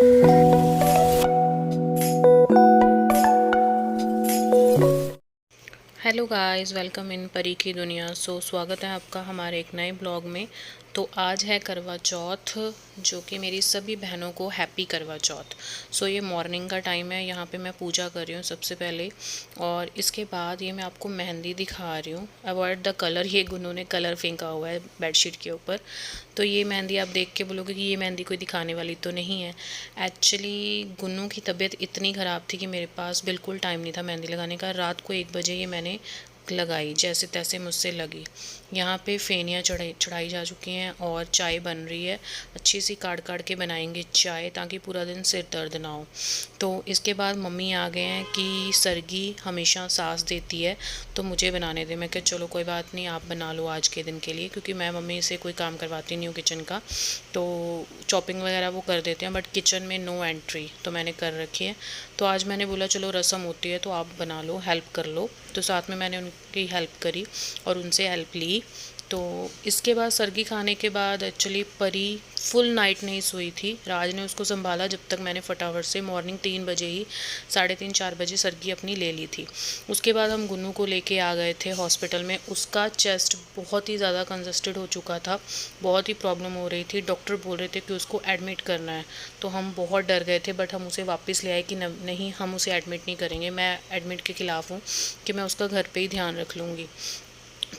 Hello guys, welcome in परी की दुनिया। स्वागत है आपका हमारे एक नए ब्लॉग में। तो आज है करवा चौथ, जो कि मेरी सभी बहनों को हैप्पी करवा चौथ। ये मॉर्निंग का टाइम है, यहाँ पे मैं पूजा कर रही हूँ सबसे पहले, और इसके बाद ये मैं आपको मेहंदी दिखा रही हूँ। अवॉइड द कलर, ये गुन्नू ने कलर फेंका हुआ है बेडशीट के ऊपर। तो ये मेहंदी आप देख के बोलोगे कि ये मेहंदी कोई दिखाने वाली तो नहीं है। एक्चुअली गुन्नू की तबीयत इतनी ख़राब थी कि मेरे पास बिल्कुल टाइम नहीं था मेहंदी लगाने का। रात को 1 बजे ये मैंने लगाई, जैसे तैसे मुझसे लगी। यहाँ पे फेनियाँ चढ़ाई जा चुकी हैं और चाय बन रही है। अच्छी सी काट काट के बनाएंगे चाय, ताकि पूरा दिन सिर दर्द ना हो। तो इसके बाद मम्मी आ गए हैं कि सरगी हमेशा सास देती है तो मुझे बनाने दे। मैं कहा चलो कोई बात नहीं, आप बना लो आज के दिन के लिए, क्योंकि मैं मम्मी से कोई काम करवाती नहीं हूँ किचन का। तो चॉपिंग वगैरह वो कर देते हैं, बट किचन में नो एंट्री तो मैंने कर रखी है। तो आज मैंने बोला चलो रसम होती है तो आप बना लो, हेल्प कर लो। तो साथ में मैंने उनकी हेल्प करी और उनसे हेल्प ली। तो इसके बाद सरगी खाने के बाद एक्चुअली परी फुल नाइट नहीं सोई थी। राज ने उसको संभाला जब तक मैंने फटाफट से मॉर्निंग 3 बजे ही, 3:30-4 बजे सरगी अपनी ले ली थी। उसके बाद हम गुन्नू को लेके आ गए थे हॉस्पिटल में। उसका चेस्ट बहुत ही ज़्यादा कंजस्टेड हो चुका था, बहुत ही प्रॉब्लम हो रही थी। डॉक्टर बोल रहे थे कि उसको एडमिट करना है। तो हम बहुत डर गए थे, बट हम उसे वापस ले आए कि नहीं, हम उसे एडमिट नहीं करेंगे। मैं एडमिट के ख़िलाफ़ हूँ कि मैं उसका घर पे ही ध्यान रख लूँगी।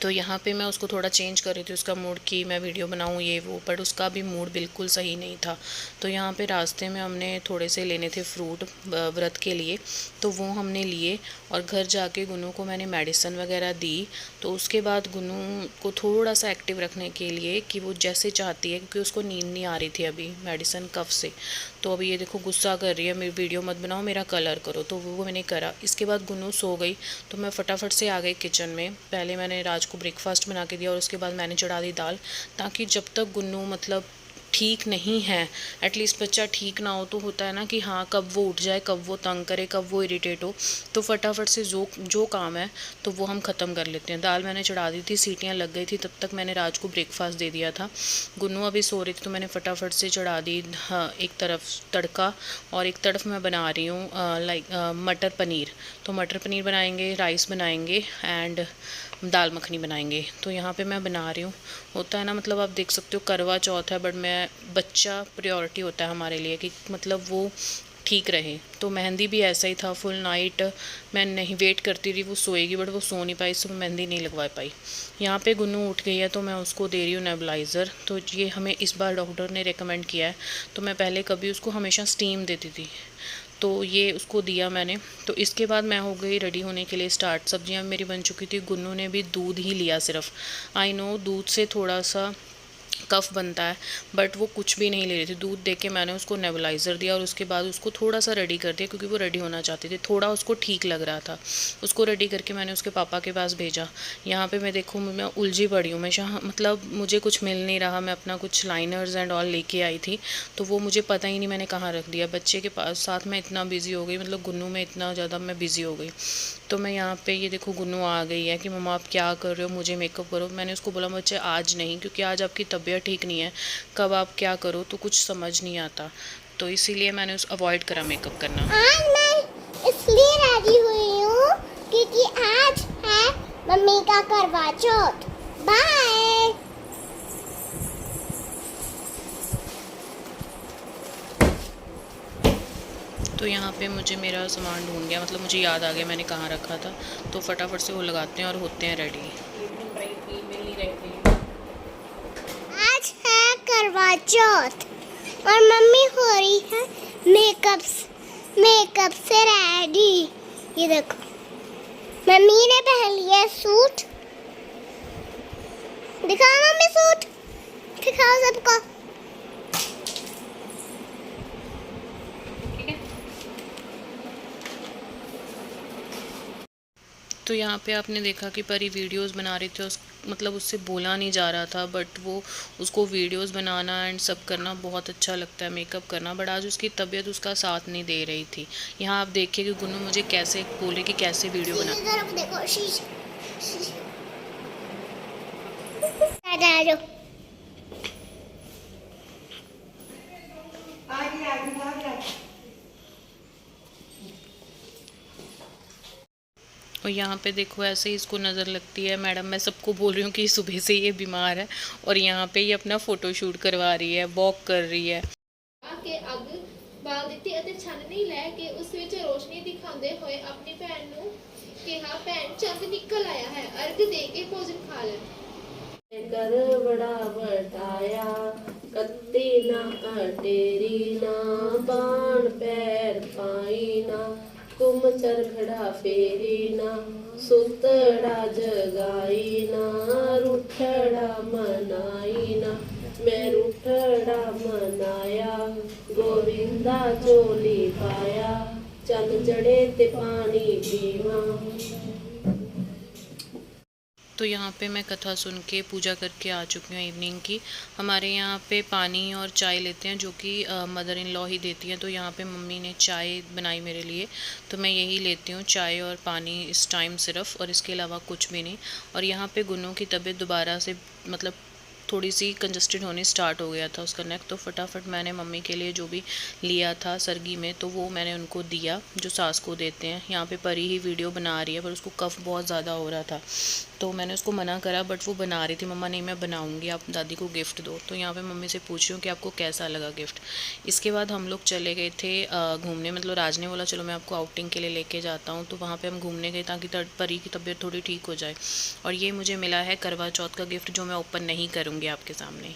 तो यहाँ पे मैं उसको थोड़ा चेंज कर रही थी उसका मूड, कि मैं वीडियो बनाऊँ ये वो, बट उसका भी मूड बिल्कुल सही नहीं था। तो यहाँ पे रास्ते में हमने थोड़े से लेने थे फ्रूट व्रत के लिए, तो वो हमने लिए। और घर जाके गुन्नू को मैंने मेडिसिन वगैरह दी। तो उसके बाद गुन्नू को थोड़ा सा एक्टिव रखने के लिए, कि वो जैसे चाहती है, क्योंकि उसको नींद नहीं आ रही थी अभी मेडिसिन कफ से। तो अभी ये देखो गुस्सा कर रही है, मेरी वीडियो मत बनाओ, मेरा कलर करो। तो वो मैंने करा। इसके बाद गुन्नू सो गई, तो मैं फटाफट से आ गई किचन में। पहले मैंने राज को ब्रेकफास्ट बना के दिया और उसके बाद मैंने चढ़ा दी दाल, ताकि जब तक गुन्नू मतलब ठीक नहीं है, एटलीस्ट बच्चा ठीक ना हो तो होता है ना कि हाँ कब वो उठ जाए, कब वो तंग करे, कब वो इरिटेट हो। तो फटाफट से जो जो काम है तो वो हम ख़त्म कर लेते हैं। दाल मैंने चढ़ा दी थी, सीटियाँ लग गई थी, तब तक मैंने राज को ब्रेकफास्ट दे दिया था। गुन्नू अभी सो रही थी तो मैंने फटाफट से चढ़ा दी। हाँ, एक तरफ तड़का और एक तरफ मैं बना रही हूँ मटर पनीर। तो मटर पनीर बनाएंगे, राइस बनाएंगे एंड दाल मखनी बनाएंगे। तो यहाँ पे मैं बना रही हूँ। होता है ना, मतलब आप देख सकते हो करवा चौथ है, बट मैं बच्चा प्रायोरिटी होता है हमारे लिए, कि मतलब वो ठीक रहे। तो मेहंदी भी ऐसा ही था, फुल नाइट मैं नहीं वेट करती रही वो सोएगी, बट वो सो नहीं पाई, इससे मेहंदी नहीं लगवा पाई। यहाँ पे गुन्नू उठ गई है तो मैं उसको दे रही हूँ नेबुलाइज़र। तो ये हमें इस बार डॉक्टर ने रेकमेंड किया है। तो मैं पहले कभी उसको हमेशा स्टीम देती थी, तो ये उसको दिया मैंने। तो इसके बाद मैं हो गई रेडी होने के लिए स्टार्ट। सब्जियां मेरी बन चुकी थी। गुन्नू ने भी दूध ही लिया सिर्फ। आई नो दूध से थोड़ा सा कफ बनता है, बट वो कुछ भी नहीं ले रही थी। दूध दे के मैंने उसको नेबुलाइज़र दिया और उसके बाद उसको थोड़ा सा रेडी कर दिया, क्योंकि वो रेडी होना चाहती थी। थोड़ा उसको ठीक लग रहा था, उसको रेडी करके मैंने उसके पापा के पास भेजा। यहाँ पे मैं देखूँ, मैं उलझी पड़ी हूँ। मैं मतलब मुझे कुछ मिल नहीं रहा। मैं अपना कुछ लाइनर्स एंड ऑल लेके आई थी, तो वो मुझे पता ही नहीं मैंने कहाँ रख दिया। बच्चे के पास साथ में इतना बिज़ी हो गई, मतलब गुन्नू में इतना ज़्यादा मैं बिज़ी हो गई। तो मैं यहाँ पे ये देखो गुन्नू आ गई है कि मम्मा आप क्या कर रहे हो, मुझे मेकअप करो। मैंने उसको बोला बच्चे आज नहीं, क्योंकि आज आपकी तबीयत ठीक नहीं है, कब आप क्या करो तो कुछ समझ नहीं आता। तो इसीलिए मैंने उस अवॉइड करा मेकअप करना। आज मैं इसलिए रेडी हुई हूँ क्योंकि आज है मम्मी का करवा चौथ। बाय। तो यहाँ पे मुझे मेरा सामान ढूंढ गया, मतलब मुझे याद आ गया मैंने कहाँ रखा था। तो फटाफट से वो लगाते हैं और होते हैं रेडी। आज है करवा चौथ और मम्मी हो रही है मेकअप से रेडी। ये देखो मम्मी ने पहन लिया सूट। दिखाओ मम्मी सूट, दिखाओ सबको। तो यहाँ पे आपने देखा कि परी वीडियोस बना रही थी, मतलब उससे बोला नहीं जा रहा था, बट वो उसको वीडियोस बनाना एंड सब करना बहुत अच्छा लगता है, मेकअप करना। बट आज उसकी तबीयत उसका साथ नहीं दे रही थी। यहाँ आप देखिए कि गुन्नू मुझे कैसे बोल रही कि कैसे वीडियो बना। देखो और यहाँ पे देखो ऐसे ही इसको नज़र लगती है। मैडम मैं सबको बोल रही हूँ कि सुबह से ये बीमार है और यहाँ पे ये अपना फ़ोटो शूट करवा रही है, वॉक कर रही है। के ਅੱਗ ਬਾਲ ਦਿੱਤੀ ਅਤੇ ਛਾਨਣੀ ਲੈ ਕੇ ਉਸ ਵਿੱਚ ਰੋਸ਼ਨੀ ਦਿਖਾਉਂਦੇ ਹੋਏ ਆਪਣੀ ਭੈਣ ਨੂੰ ਕਿਹਾ, ਭੈਣ ਚੰਦ ਨਿਕਲ ਆਇਆ ਹੈ, ਅਰਗ ਦੇ ਕੇ ਭੋਜਨ ਖਾ ਲੈ। कर बड़ा बटाया कत्ती ना अटेरी ना बाण पैर पाई ना कुम चरखड़ा फेरी ना सुतड़ा जगाई ना रूठड़ा मनाई ना मैं रूठड़ा मनाया गोविंदा चोली पाया चल चढ़े ते पानी पीवा। तो यहाँ पे मैं कथा सुन के पूजा करके आ चुकी हूँ इवनिंग की। हमारे यहाँ पे पानी और चाय लेते हैं जो कि मदर इन लॉ ही देती हैं। तो यहाँ पे मम्मी ने चाय बनाई मेरे लिए, तो मैं यही लेती हूँ, चाय और पानी इस टाइम सिर्फ, और इसके अलावा कुछ भी नहीं। और यहाँ पे गुन्नू की तबीयत दोबारा से मतलब थोड़ी सी कंजस्टेड होनी स्टार्ट हो गया था उसका नेक। तो फटाफट मैंने मम्मी के लिए जो भी लिया था सरगी में तो वो मैंने उनको दिया, जो सास को देते हैं। यहाँ पे परी ही वीडियो बना रही है पर उसको कफ़ बहुत ज़्यादा हो रहा था तो मैंने उसको मना करा, बट वो बना रही थी। मम्मा नहीं मैं बनाऊंगी, आप दादी को गिफ्ट दो। तो यहाँ पे मम्मी से पूछ रही हूँ कि आपको कैसा लगा गिफ्ट। इसके बाद हम लोग चले गए थे घूमने, मतलब राज ने बोला चलो मैं आपको आउटिंग के लिए लेके जाता हूँ। तो वहाँ पे हम घूमने गए ताकि परी की तबीयत थोड़ी ठीक हो जाए। और ये मुझे मिला है करवा चौथ का गिफ्ट जो मैं ओपन नहीं करूँगी आपके सामने।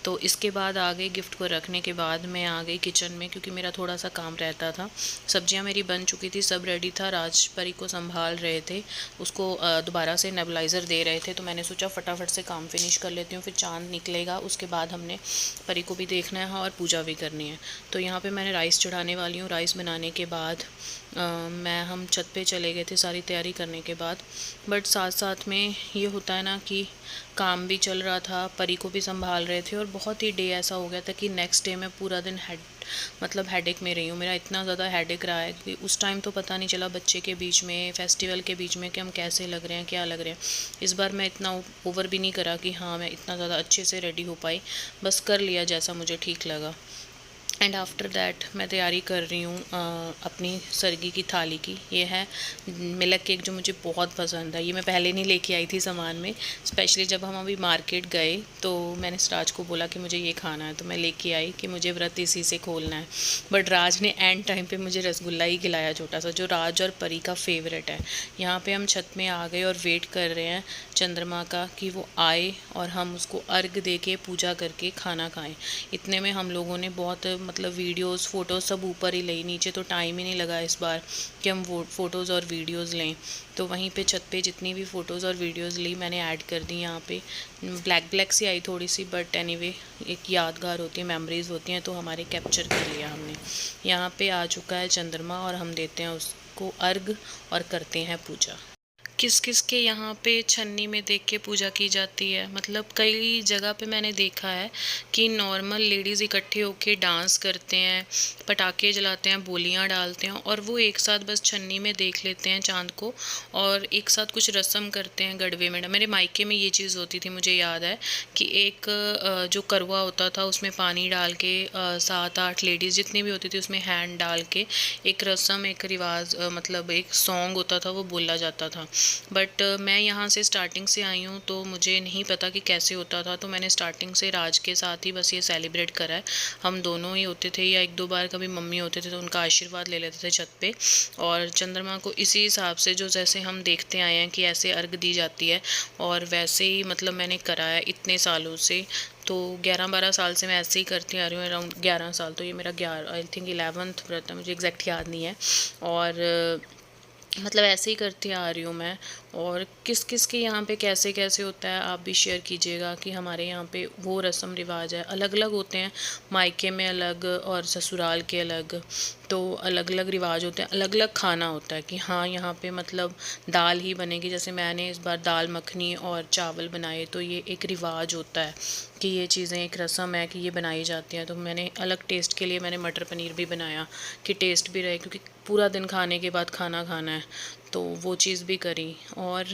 तो इसके बाद आ गई गिफ्ट को रखने के बाद मैं आ गई किचन में, क्योंकि मेरा थोड़ा सा काम रहता था। सब्जियां मेरी बन चुकी थी, सब रेडी था। राज परी को संभाल रहे थे, उसको दोबारा से नेबुलाइज़र दे रहे थे। तो मैंने सोचा फटाफट से काम फिनिश कर लेती हूँ, फिर चांद निकलेगा उसके बाद हमने परी को भी देखना है और पूजा भी करनी है। तो यहाँ पे मैंने राइस चढ़ाने वाली हूँ। राइस बनाने के बाद हम छत पे चले गए थे सारी तैयारी करने के बाद। बट साथ साथ में ये होता है ना कि काम भी चल रहा था, परी को भी संभाल रहे थे, और बहुत ही डे ऐसा हो गया था कि नेक्स्ट डे मैं पूरा दिन हेडेक में रही हूँ। मेरा इतना ज़्यादा हेडेक रहा है कि उस टाइम तो पता नहीं चला बच्चे के बीच में, फेस्टिवल के बीच में, कि हम कैसे लग रहे हैं, क्या लग रहे हैं। इस बार मैं इतना ओवर भी नहीं करा कि हाँ मैं इतना ज़्यादा अच्छे से रेडी हो पाई, बस कर लिया जैसा मुझे ठीक लगा। एंड आफ्टर दैट मैं तैयारी कर रही हूँ अपनी सरगी की थाली की। ये है मिल्क केक जो मुझे बहुत पसंद है। ये मैं पहले नहीं लेके आई थी सामान में, स्पेशली जब हम अभी मार्केट गए तो मैंने राज को बोला कि मुझे ये खाना है, तो मैं लेके आई कि मुझे व्रत इसी से खोलना है। बट राज ने एंड टाइम पे मुझे रसगुल्ला ही खिलाया छोटा सा, जो राज और परी का फेवरेट है। यहाँ पे हम छत में आ गए और वेट कर रहे हैं चंद्रमा का कि वो आए और हम उसको अर्घ दे के पूजा करके खाना खाएं। इतने में हम लोगों ने बहुत मतलब वीडियोस फ़ोटोज़ सब ऊपर ही ली, नीचे तो टाइम ही नहीं लगा इस बार कि हम वो फ़ोटोज़ और वीडियोस लें। तो वहीं पे छत पे जितनी भी फ़ोटोज़ और वीडियोस ली मैंने ऐड कर दी। यहाँ पे ब्लैक सी आई थोड़ी सी, बट एनीवे एक यादगार होती है, मेमोरीज़ होती हैं, तो हमारे कैप्चर कर लिया हमने। यहाँ पे आ चुका है चंद्रमा और हम देते हैं उसको अर्घ और करते हैं पूजा। किस किस के यहाँ पे छन्नी में देख के पूजा की जाती है। मतलब कई जगह पे मैंने देखा है कि नॉर्मल लेडीज़ इकट्ठे होके डांस करते हैं, पटाखे जलाते हैं, बोलियाँ डालते हैं, और वो एक साथ बस छन्नी में देख लेते हैं चांद को और एक साथ कुछ रस्म करते हैं गड़बे में। मेरे मायके में ये चीज़ होती थी, मुझे याद है कि एक जो करवा होता था उसमें पानी डाल के 7-8 लेडीज़ जितनी भी होती थी उसमें हैंड डाल के एक रस्म, एक रिवाज, मतलब एक सॉन्ग होता था, वो बोला जाता था। बट मैं यहाँ से स्टार्टिंग से आई हूँ तो मुझे नहीं पता कि कैसे होता था, तो मैंने स्टार्टिंग से राज के साथ ही बस ये सेलिब्रेट करा है। हम दोनों ही होते थे या एक दो बार कभी मम्मी होते थे तो उनका आशीर्वाद ले लेते थे छत पे, और चंद्रमा को इसी हिसाब से जो जैसे हम देखते आए हैं कि ऐसे अर्घ दी जाती है, और वैसे ही मतलब मैंने करा है इतने सालों से। तो 11-12 साल से मैं ऐसे ही करती आ रही हूँ, अराउंड 11 साल। तो ये मेरा 11 आई थिंक 11th व्रत है, मुझे एग्जैक्ट याद नहीं है। और मतलब ऐसे ही करती आ रही हूँ मैं। और किस किस के यहाँ पे कैसे कैसे होता है आप भी शेयर कीजिएगा कि हमारे यहाँ पे वो रस्म रिवाज है, अलग अलग होते हैं, मायके में अलग और ससुराल के अलग, तो अलग अलग रिवाज होते हैं, अलग अलग खाना होता है कि हाँ यहाँ पे मतलब दाल ही बनेगी। जैसे मैंने इस बार दाल मखनी और चावल बनाए, तो ये एक रिवाज होता है कि ये चीज़ें एक रस्म है कि ये बनाई जाती हैं। तो मैंने अलग टेस्ट के लिए मैंने मटर पनीर भी बनाया कि टेस्ट भी रहे, क्योंकि पूरा दिन खाने के बाद खाना खाना है, तो वो चीज़ भी करी। और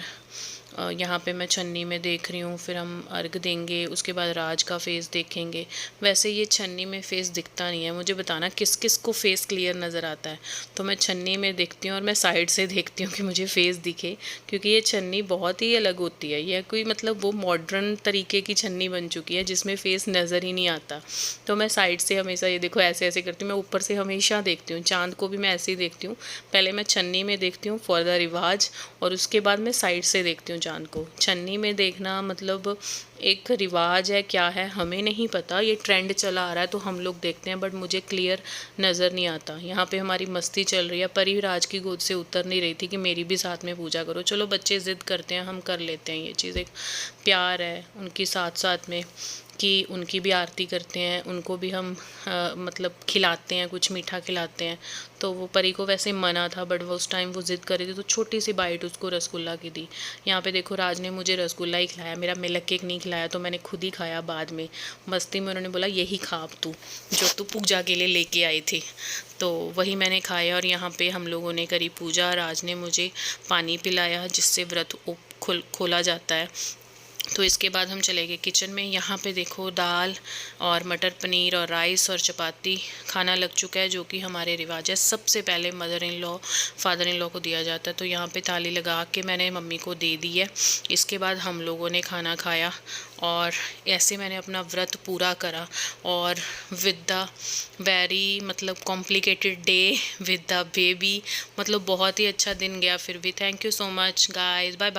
यहाँ पे मैं छन्नी में देख रही हूँ, फिर हम अर्घ देंगे, उसके बाद राज का फेस देखेंगे। वैसे ये छन्नी में फेस दिखता नहीं है, मुझे बताना किस किस को फेस क्लियर नज़र आता है। तो मैं छन्नी में देखती हूँ और मैं साइड से देखती हूँ कि मुझे फेस दिखे, क्योंकि ये छन्नी बहुत ही अलग होती है। यह कोई मतलब वो मॉडर्न तरीके की छन्नी बन चुकी है जिसमें फेस नज़र ही नहीं आता। तो मैं साइड से हमेशा, ये देखो ऐसे ऐसे करती हूँ, मैं ऊपर से हमेशा देखती हूँ। चाँद को भी मैं ऐसे ही देखती हूँ, पहले मैं छन्नी में देखती हूँ फॉर द रिवाज, और उसके बाद मैं साइड से देखती हूँ चाँद को। छन्नी में देखना मतलब एक रिवाज है, क्या है हमें नहीं पता, ये ट्रेंड चला आ रहा है तो हम लोग देखते हैं, बट मुझे क्लियर नज़र नहीं आता। यहाँ पे हमारी मस्ती चल रही है, परी राज की गोद से उतर नहीं रही थी कि मेरी भी साथ में पूजा करो। चलो बच्चे ज़िद करते हैं, हम कर लेते हैं, ये चीज़ एक प्यार है उनकी साथ साथ में, कि उनकी भी आरती करते हैं, उनको भी हम मतलब खिलाते हैं, कुछ मीठा खिलाते हैं। तो वो परी को वैसे मना था, बट वो उस टाइम वो ज़िद कर रही थी तो छोटी सी बाइट उसको रसगुल्ला की दी। यहाँ पे देखो राज ने मुझे रसगुल्ला ही खिलाया, मेरा मिल्क केक नहीं खिलाया, तो मैंने खुद ही खाया बाद में। मस्ती में उन्होंने बोला यही खा अब तू, जो तू पूजा के लिए लेके आई थी, तो वही मैंने खाया। और यहाँ पे हम लोगों ने करी पूजा, राज ने मुझे पानी पिलाया जिससे व्रत खोला जाता है। तो इसके बाद हम चले गए किचन में। यहाँ पे देखो दाल और मटर पनीर और राइस और चपाती खाना लग चुका है, जो कि हमारे रिवाज है। सबसे पहले mother in law father in law को दिया जाता है, तो यहाँ पे थाली लगा के मैंने मम्मी को दे दी है। इसके बाद हम लोगों ने खाना खाया और ऐसे मैंने अपना व्रत पूरा करा। और विद द वेरी मतलब complicated day with the baby, मतलब बहुत ही अच्छा दिन गया। फिर भी thank you so much guys, bye bye.